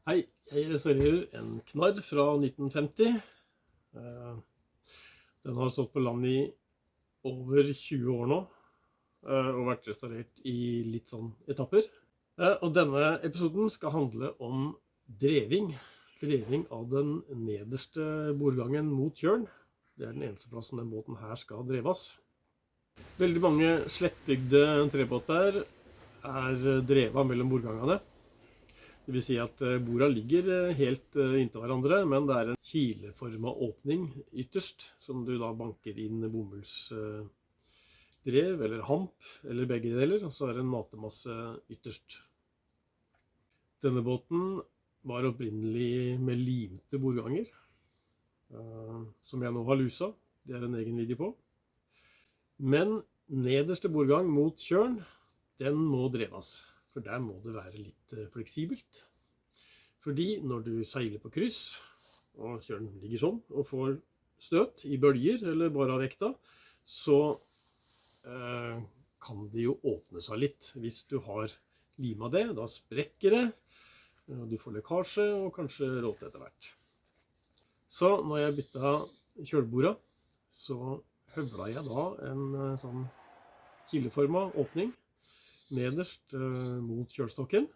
Hei, jeg restaurerer en knarr fra 1950. Den har stått på land i over 20 år nå, og vært restaurert i litt sånn etapper. Og denne episoden skal handle om dreving. Dreving av den nederste bordgangen mot kjølen. Det er den eneste plassen den båten her skal dreves. Veldig mange slettbygde trebåter er drevet mellom bordgangene. Det vil si at borda ligger helt inntil hverandre, men det er en kileformet åpning ytterst, som du da banker inn bomullsdrev eller hamp, eller begge deler, og så er det en matemasse ytterst. Denne båten var opprinnelig med limte bordganger, som jeg nå har lusa. Det er en egen video på. Men nederste bordgang mot kjølen, den må dreves. For der må det være litt fleksibelt. Fordi når du seiler på kryss, og kjølen ligger sånn, og får støt i bølger, eller bare av vekta, så kan det jo åpne seg litt. Hvis du har limet det, da sprekker det, du får lekkasje, og kanskje råte etter hvert. Så når jeg byttet kjølborda, så høvla jeg da en sånn kileformet åpning, nederst mot kjølstokken,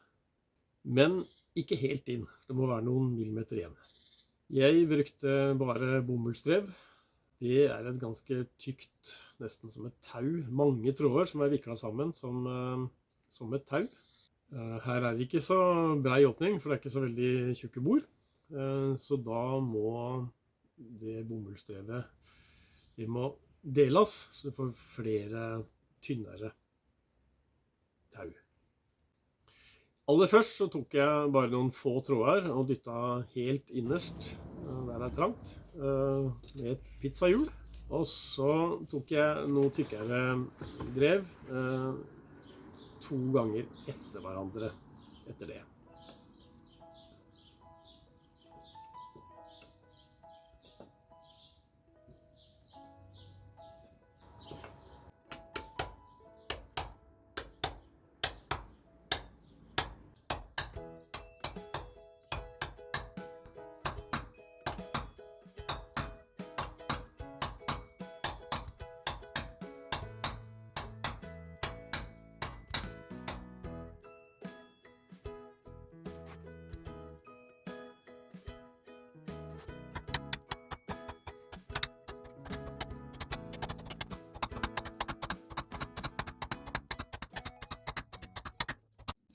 men ikke helt inn. Det må være noen millimeter igjen. Jeg brukte bare bomullsdrev. Det er et ganske tykt, nesten som et tau. Mange tråder som er viklet sammen som et tau. Her er det ikke så brei åpning, for det er ikke så veldig tjukke bord. Så da må det bomullsdrevet det må deles, så du får flere tynnere tau. Aller først så tok jeg bare noen få tråder og dyttet helt innerst, der det er trangt, med et pizzahjul. Og så tok jeg noe tykkere drev 2 ganger etter hverandre etter det.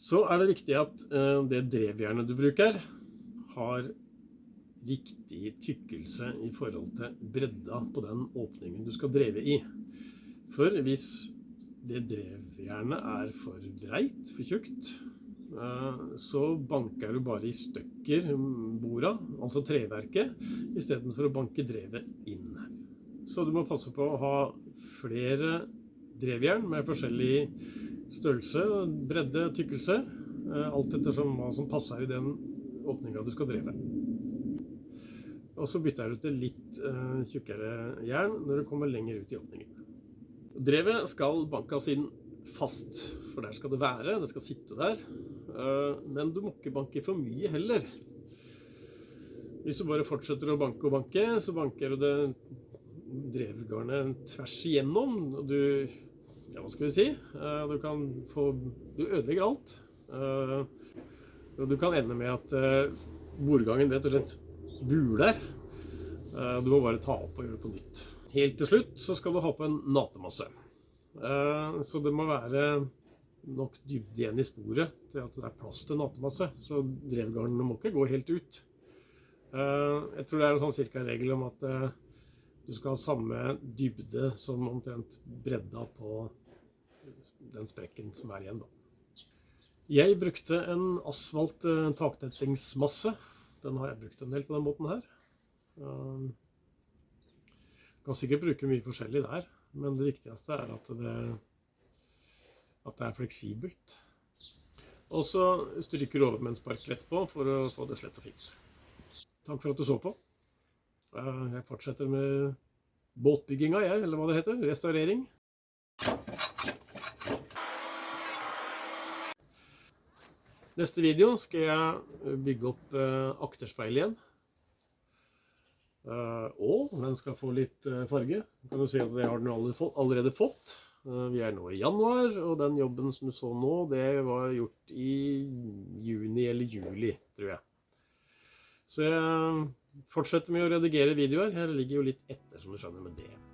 Så er det viktig at det drevjernet du bruker har riktig tykkelse i forhold til bredda på den åpningen du skal dreve i. For hvis det drevjernet er for breit, for tjukt, så banker du bare i stykker borda, altså treverket, i stedet for å banke drevet inn. Så du må passe på å ha flere drevjern med forskjellig størrelse, bredde, tykkelse, alt etter hva som passer i den åpningen du skal dreve. Og så bytter du til litt tjukkere jern når du kommer lenger ut i åpningen. Drevet skal bankes inn fast, for der skal det være, det skal sitte der, men du må ikke banke for mye heller. Hvis du bare fortsetter å banke og banke, så banker du det drevgarnet tvers igjennom, og ja, hva skal vi si? Du ødelegger alt. Og du kan ende med at bordgangen rett og slett buler. Du må bare ta opp og gjøre det på nytt. Helt til slutt så skal du ha på en natemasse. Så det må være nok dybde igjen i sporet til at det er plass til natemasse. Så drevgarnene må ikke gå helt ut. Jeg tror det er en sånn cirka regel om at du skal ha samme dybde som omtrent bredda på den sprekken som er igjen da. Jeg brukte en asfalt taktettingsmasse. Den har jeg brukt en del på den måten her. Kan sikkert bruke mye forskjellig der, men det viktigste er at det er fleksibelt. Og så stryker du over med en sparkel etterpå for å få det slett og fint. Takk for at du så på. Jeg fortsetter med båtbygginga, eller hva det heter, restaurering. Neste video skal jeg bygge opp akterspeilet igjen. Og den skal få litt farge. Kan du si at jeg har den allerede fått. Vi er nå i januar, og den jobben som du så nå, det var gjort i juni eller juli, tror jeg. Så jeg fortsetter med å redigere videoer. Jeg ligger jo litt etter, som du skjønner, med det.